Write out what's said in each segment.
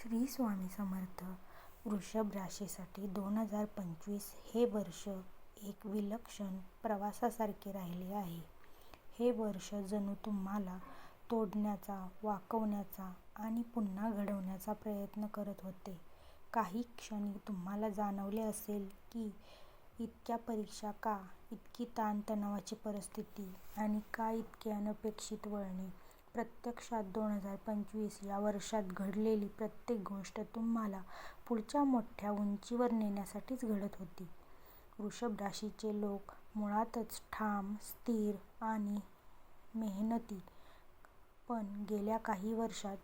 श्री स्वामी समर्थ. वृषभ राशीसाठी 2025 हे वर्ष एक विलक्षण प्रवासासारखे राहिले आहे. हे वर्ष जणू तुम्हाला तोडण्याचा, वाकवण्याचा आणि पुन्हा घडवण्याचा प्रयत्न करत होते. काही क्षणी तुम्हाला जाणवले असेल की इतक्या परीक्षा का, इतकी ताणतणावाची परिस्थिती आणि का इतके अनपेक्षित वळणे. प्रत्यक्षात 2025 या वर्षात घडलेली प्रत्येक गोष्ट तुम्हाला पुढच्या मोठ्या उंचीवर नेण्यासाठीच घडत होती. वृषभ राशीचे लोक मुळातच ठाम, स्थिर आणि मेहनती, पण गेल्या काही वर्षात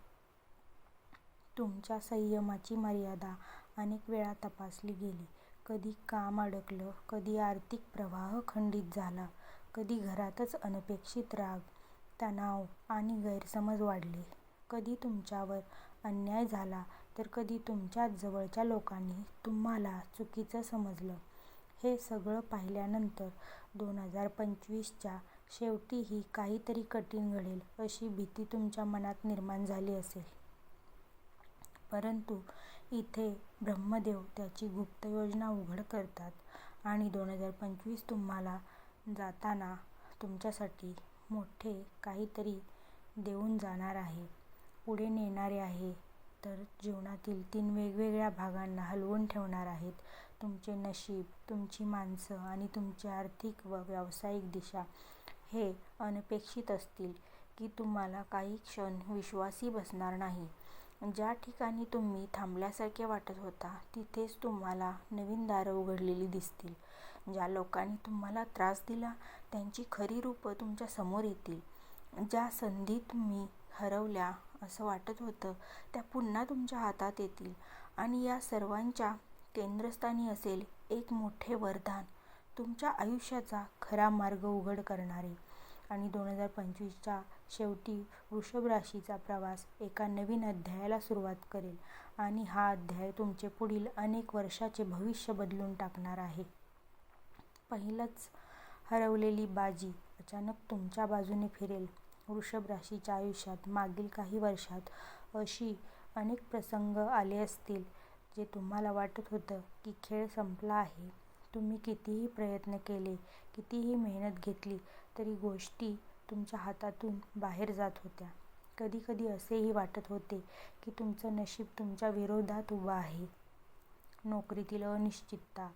तुमच्या संयमाची मर्यादा अनेक वेळा तपासली गेली. कधी काम अडकलं, कधी आर्थिक प्रवाह खंडित झाला, कधी घरातच अनपेक्षित राग, तणाव आणि गैरसमज वाढले. कधी तुमच्यावर अन्याय झाला तर कधी तुमच्याच जवळच्या लोकांनी तुम्हाला चुकीचं समजलं. हे सगळं पाहिल्यानंतर 2025च्या शेवटीही काहीतरी कठीण घडेल अशी भीती तुमच्या मनात निर्माण झाली असेल. परंतु इथे ब्रह्मदेव त्याची गुप्त योजना उघड करतात आणि 2025 तुम्हाला जाताना तुमच्यासाठी मोठे काहीतरी देऊन जाणार आहे, पुढे नेणारे आहे, तर जीवनातील 3 वेगवेगळ्या भागांना हलवून ठेवणार आहेत. तुमचे नशीब, तुमची माणसं आणि तुमची आर्थिक व व्यावसायिक दिशा हे अनपेक्षित असतील की तुम्हाला काही क्षण विश्वासही बसणार नाही. ज्या ठिकाणी तुम्ही थांबल्यासारखे वाटत होता तिथेच तुम्हाला नवीन दारं उघडलेली दिसतील. ज्या लोकांनी तुम्हाला त्रास दिला त्यांची खरी रूपं तुमच्या समोर येतील. ज्या संधी तुम्ही हरवल्या असं वाटत होतं त्या पुन्हा तुमच्या हातात येतील आणि या सर्वांच्या केंद्रस्थानी असेल एक मोठे वरदान, तुमच्या आयुष्याचा खरा मार्ग उघड करणारे. आणि 2025च्या शेवटी वृषभ राशीचा प्रवास एका नवीन अध्यायाला सुरुवात करेल आणि हा अध्याय तुमचे पुढील अनेक वर्षाचे भविष्य बदलून टाकणार आहे. पहिलंच हरवलेली बाजी अचानक तुमच्या बाजूने फिरेल. वृषभ राशीच्या आयुष्यात मागील काही वर्षात अशी अनेक प्रसंग आले असतील जे तुम्हाला वाटत होतं की खेळ संपला आहे. तुम्ही कितीही प्रयत्न केले, कितीही मेहनत घेतली तरी गोष्टी तुमच्या हातातून बाहेर जात होत्या. कधी कधी असेही वाटत होते की तुमचं नशीब तुमच्या विरोधात उभं आहे. नोकरीतील अनिश्चितता,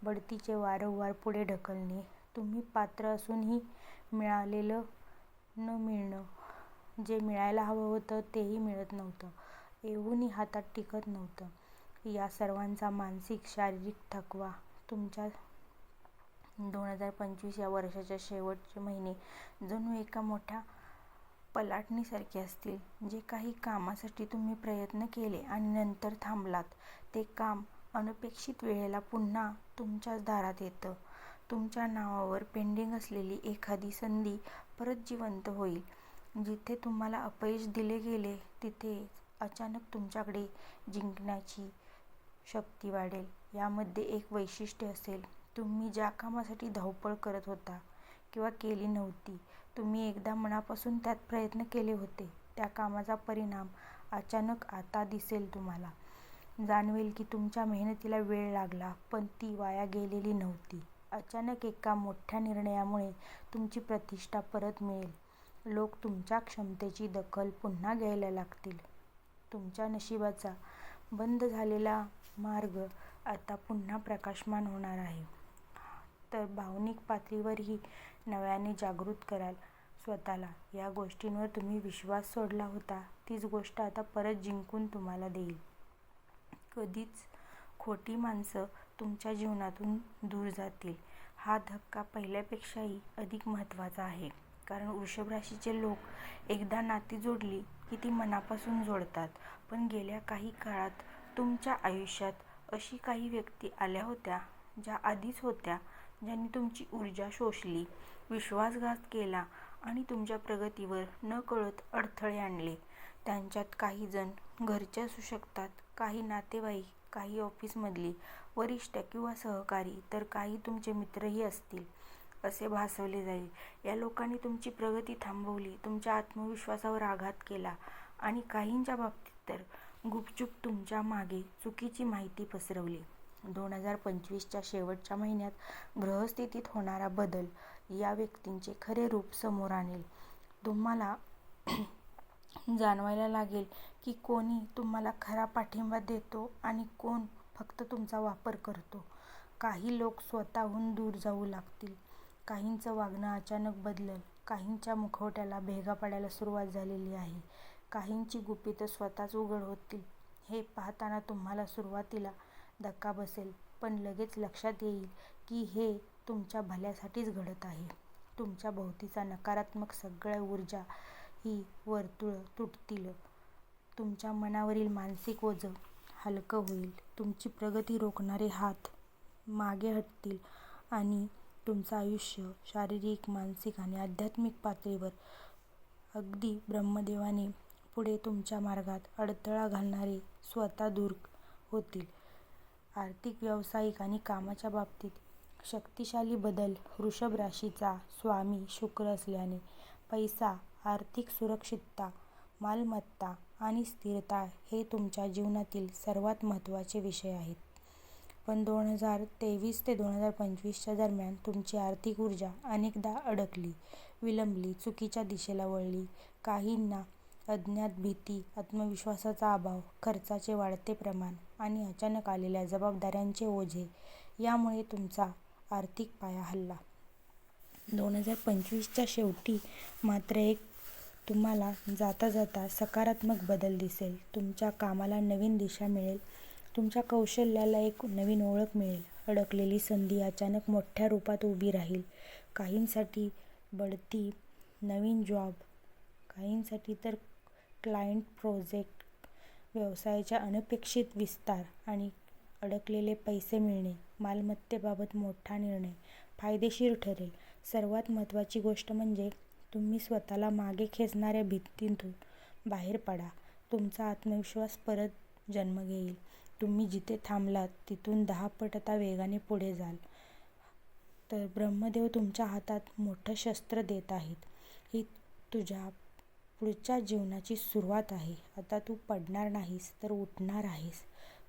बढतीचे वारंवार पुढे ढकलणे, तुम्ही पात्र असूनही मिळालेलं न मिळणं, जे मिळायला हवं होतं तेही मिळत नव्हतं, येऊनही हातात टिकत नव्हतं. या सर्वांचा मानसिक, शारीरिक थकवा तुमच्या 2025 या वर्षाच्या शेवटचे महिने जणू एका मोठ्या पलाटणीसारखे असतील. जे काही कामासाठी तुम्ही प्रयत्न केले आणि नंतर थांबलात ते काम अनपेक्षित वेळेला पुन्हा तुमच्याच दारात येतं. तुमच्या नावावर पेंडिंग असलेली एखादी संधी परत जिवंत होईल. जिथे तुम्हाला अपयश दिले गेले तिथे अचानक तुमच्याकडे जिंकण्याची शक्ती वाढेल. यामध्ये एक वैशिष्ट्य असेल, तुम्ही ज्या कामासाठी धावपळ करत होता किंवा केली नव्हती, तुम्ही एकदा मनापासून त्यात प्रयत्न केले होते, त्या कामाचा परिणाम अचानक आता दिसेल. तुम्हाला जाणवेल की तुमच्या मेहनतीला वेळ लागला पण ती वाया गेलेली नव्हती. अचानक एका मोठ्या निर्णयामुळे तुमची प्रतिष्ठा परत मिळेल. लोक तुमच्या क्षमतेची दखल पुन्हा घ्यायला लागतील. तुमच्या नशिबाचा बंद झालेला मार्ग आता पुन्हा प्रकाशमान होणार आहे. तर भावनिक पातळीवरही नव्याने जागृत कराल स्वतःला. या गोष्टींवर तुम्ही विश्वास सोडला होता तीच गोष्ट आता परत जिंकून तुम्हाला देईल. कधीच खोटी माणसं तुमच्या जीवनातून दूर जातील. हा धक्का पहिल्यापेक्षाही अधिक महत्त्वाचा आहे. कारण वृषभ राशीचे लोक एकदा नाती जोडली की ती मनापासून जोडतात. पण गेल्या काही काळात तुमच्या आयुष्यात अशी काही व्यक्ती आल्या होत्या, ज्या आधीच होत्या, ज्यांनी तुमची ऊर्जा शोषली, विश्वासघात केला आणि तुमच्या प्रगतीवर नकळत अडथळे आणले. त्यांच्यात काही जण घरचे असू शकतात, काही नातेवाईक, काही ऑफिसमधली वरिष्ठ किंवा सहकारी, तर काही तुमचे मित्रही असतील असे भासवले जाईल. या लोकांनी तुमची प्रगती थांबवली, तुमच्या आत्मविश्वासावर आघात केला आणि काहींच्या बाबतीत तर गुपचूप तुमच्या मागे चुकीची माहिती पसरवली. 2025च्या शेवटच्या महिन्यात ग्रहस्थितीत होणारा बदल या व्यक्तींचे खरे रूप समोर आणेल. तुम्हाला जाणवायला लागेल की कोणी तुम्हाला खरा पाठिंबा देतो आणि कोण फक्त तुमचा वापर करतो. काही लोक स्वतःहून दूर जाऊ लागतील. काहींचं वागणं अचानक बदललं. काहींच्या मुखवट्याला भेगा पडायला सुरुवात झालेली आहे. काहींची गुपितं स्वतःच उघड होतील. हे पाहताना तुम्हाला सुरुवातीला धक्का बसेल, पण लगेच लक्षात येईल की हे तुमच्या भल्यासाठीच घडत आहे. तुमच्या भोवतीचा नकारात्मक सगळ्या ऊर्जा ही वर्तुळं तुटतील. तुमच्या मनावरील मानसिक ओझं हलकं होईल. तुमची प्रगती रोखणारे हात मागे हटतील आणि तुमचं आयुष्य शारीरिक, मानसिक आणि आध्यात्मिक पातळीवर अगदी ब्रह्मदेवाने पुढे तुमच्या मार्गात अडथळा घालणारे स्वतः दूर होतील. आर्थिक, व्यावसायिक आणि कामाच्या बाबतीत शक्तिशाली बदल. वृषभ राशीचा स्वामी शुक्र असल्याने पैसा, आर्थिक सुरक्षितता, मालमत्ता आणि स्थिरता हे तुमच्या जीवनातील सर्वात महत्त्वाचे विषय आहेत. पण 2023 ते 2025च्या दरम्यान तुमची आर्थिक ऊर्जा अनेकदा अडकली, विलंबली, चुकीच्या दिशेला वळली. काहींना अज्ञात भीती, आत्मविश्वासाचा अभाव, खर्चाचे वाढते प्रमाण आणि अचानक आलेल्या जबाबदाऱ्यांचे ओझे यामुळे तुमचा आर्थिक पाया हलला. 2025च्या शेवटी मात्र एक तुम्हाला जाता जाता सकारात्मक बदल दिसेल. तुमच्या कामाला नवीन दिशा मिळेल. तुमच्या कौशल्याला एक नवीन ओळख मिळेल. अडकलेली संधी अचानक मोठ्या रूपात उभी राहील. काहींसाठी बढती, नवीन जॉब, काहींसाठी तर क्लायंट प्रोजेक्ट, व्यवसायाचा अनपेक्षित विस्तार आणि अडकलेले पैसे मिळणे. मालमत्तेबाबत मोठा निर्णय फायदेशीर ठरेल. सर्वात महत्त्वाची गोष्ट म्हणजे तुम्ही स्वतःला मागे खेचणाऱ्या भीतीतून बाहेर पडा. तुमचा आत्मविश्वास परत जन्म घेईल. तुम्ही जिथे थांबलात तिथून 10 पट आता वेगाने पुढे जाल. तर ब्रह्मदेव तुमच्या हातात मोठं शस्त्र देत आहेत. ही तुझ्या पुढच्या जीवनाची सुरुवात आहे. आता तू पडणार नाहीस, तर उठणार आहेस.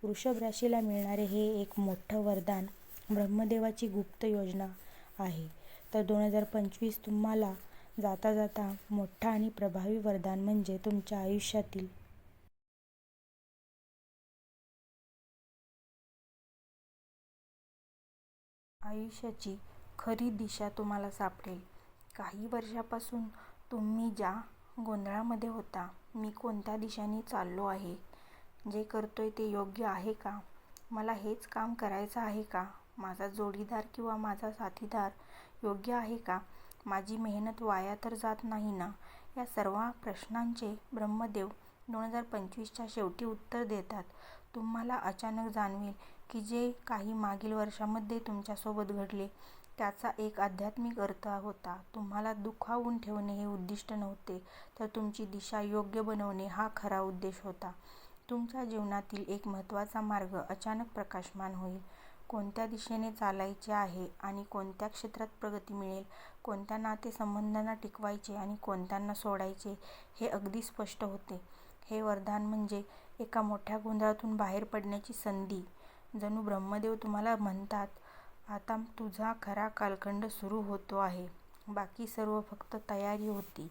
वृषभ राशीला मिळणारे हे एक मोठं वरदान ब्रह्मदेवाची गुप्त योजना आहे. तर 2025 तुम्हाला जाता जाता मोठं आणि प्रभावी वरदान म्हणजे तुमच्या आयुष्याची खरी दिशा तुम्हाला सापडेल. काही वर्षापासून तुम्ही ज्या गोंधळामध्ये होता, मी कोणत्या दिशेने चाललो आहे, जे करतोय ते योग्य आहे का, मला हेच काम करायचं आहे का, माझा जोडीदार किंवा माझा साथीदार योग्य आहे का, माझी मेहनत वाया तर जात नाही ना, या सर्व प्रश्नांचे ब्रह्मदेव 2025च्या शेवटी उत्तर देतात. तुम्हाला अचानक जाणवेल की जे काही मागील वर्षामध्ये तुमच्यासोबत घडले त्याचा एक आध्यात्मिक अर्थ होता. तुम्हाला दुखावून ठेवणे हे उद्दिष्ट नव्हते, तर तुमची दिशा योग्य बनवणे हा खरा उद्देश होता. तुमच्या जीवनातील एक महत्त्वाचा मार्ग अचानक प्रकाशमान होईल. कोणत्या दिशेने चालायचे आहे आणि कोणत्या क्षेत्रात प्रगती मिळेल, कोणत्या नातेसंबंधांना टिकवायचे आणि कोणत्यांना सोडायचे हे अगदी स्पष्ट होते. हे वरदान म्हणजे एका मोठ्या गोंधळातून बाहेर पडण्याची संधी. जणू ब्रह्मदेव तुम्हाला म्हणतात, आता तुझा खरा कालखंड सुरू होतो आहे. बाकी सर्व फक्त तयारी होती.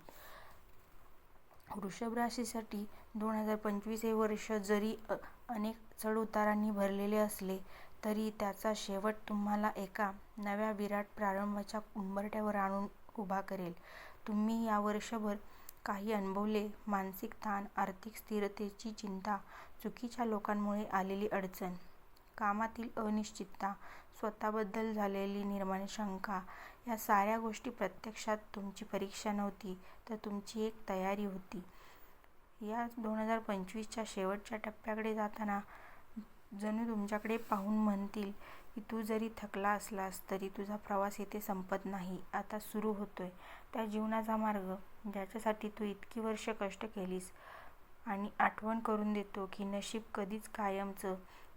वृषभ राशीसाठी 2025 हे वर्ष जरी अनेक चढउतारांनी भरलेले असले तरी त्याचा शेवट तुम्हाला एका नव्या विराट प्रारंभाच्या उंबरठ्यावर आणून उभा करेल. तुम्ही या वर्षभर काही अनुभवले, मानसिक ताण, आर्थिक स्थिरतेची चिंता, चुकीच्या लोकांमुळे आलेली अडचण, कामातील अनिश्चितता, स्वतःबद्दल झालेली निर्माण शंका, या साऱ्या गोष्टी प्रत्यक्षात तुमची परीक्षा नव्हती, तर तुमची एक तयारी होती. या 2025च्या शेवटच्या टप्प्याकडे जाताना जणू तुमच्याकडे पाहून म्हणतील की तू जरी थकला असलास तरी तुझा प्रवास येथे संपत नाही, आता सुरू होतोय. त्या जीवनाचा मार्ग ज्याच्यासाठी तू इतकी वर्ष कष्ट केलीस. आणि आठवण करून देतो की नशीब कधीच कायमचं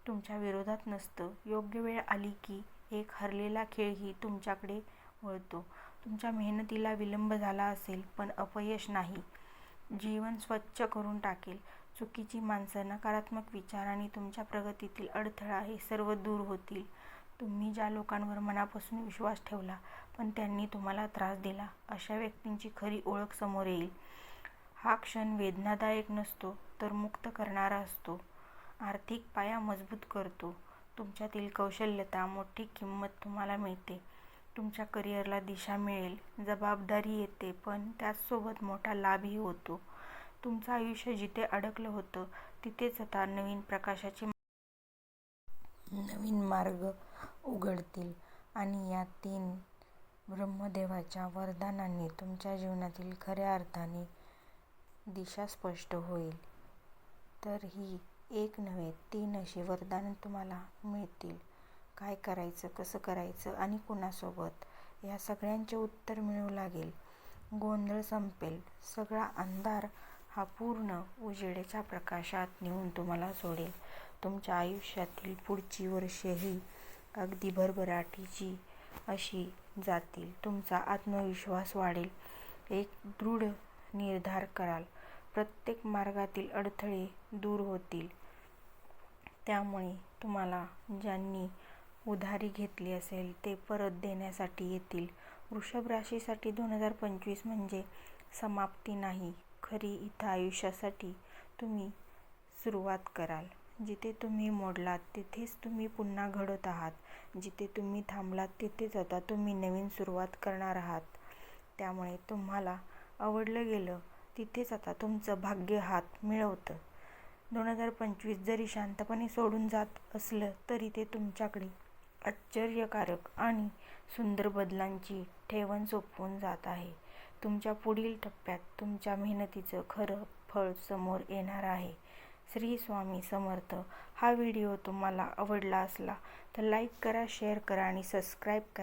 तुमच्या विरोधात नसतं. योग्य वेळ आली की एक हरलेला खेळही तुमच्याकडे वळतो. तुमच्या मेहनतीला विलंब झाला असेल, पण अपयश नाही जीवन स्वच्छ करून टाकेल. चुकीची माणसं, नकारात्मक विचार आणि तुमच्या प्रगतीतील अडथळा हे सर्व दूर होतील. तुम्ही ज्या लोकांवर मनापासून विश्वास ठेवला पण त्यांनी तुम्हाला त्रास दिला, अशा व्यक्तींची खरी ओळख समोर येईल. हा क्षण वेदनादायक नसतो तर मुक्त करणारा असतो. आर्थिक पाया मजबूत करतो. तुमच्यातील कौशल्यता मोठी किंमत तुम्हाला मिळते. तुमच्या करिअरला दिशा मिळेल. जबाबदारी येते पण त्याचसोबत मोठा लाभही होतो. तुमचं आयुष्य जिथे अडकलं होतं तिथेच आता नवीन प्रकाशाचे नवीन मार्ग उघडतील आणि या 3 ब्रह्मदेवाच्या वरदानांनी तुमच्या जीवनातील खऱ्या अर्थाने दिशा स्पष्ट होईल. तर ही एक नव्हे 3 अशी वरदानं तुम्हाला मिळतील. काय करायचं, कसं करायचं आणि कुणासोबत, या सगळ्यांचे उत्तर मिळू लागेल. गोंधळ संपेल. सगळा अंधार हा पूर्ण उजेडाच्या प्रकाशात नेऊन तुम्हाला सोडेल. तुमच्या आयुष्यातील पुढची वर्षेही अगदी भरभराटीची अशी जातील. तुमचा आत्मविश्वास वाढेल. एक दृढ निर्धार कराल. प्रत्येक मार्गातील अडथळे दूर होतील. त्यामुळे तुम्हाला ज्यांनी उधारी घेतली असेल ते परत देण्यासाठी येतील. वृषभ राशीसाठी 2025 म्हणजे समाप्ती नाही, खरी इथं आयुष्यासाठी तुम्ही सुरुवात कराल. जिथे तुम्ही मोडलात तिथेच तुम्ही पुन्हा घडत आहात. जिथे तुम्ही थांबलात तिथेच आता तुम्ही नवीन सुरुवात करणार आहात. त्यामुळे तुम्हाला आवडलं गेलं तिथेच आता तुमचं भाग्य हात मिळवतं. 2025 जरी शांतपणे सोडून जात असलं तरी ते तुमच्याकडे आश्चर्यकारक आणि सुंदर बदलांची ठेवण सोपवून जात आहे. तुमच्या पुढील टप्प्यात तुमच्या मेहनतीचं खरं फळ समोर येणार आहे. श्री स्वामी समर्थ. हा व्हिडिओ तुम्हाला आवडला असला तर लाईक करा, शेअर करा आणि सबस्क्राईब करा.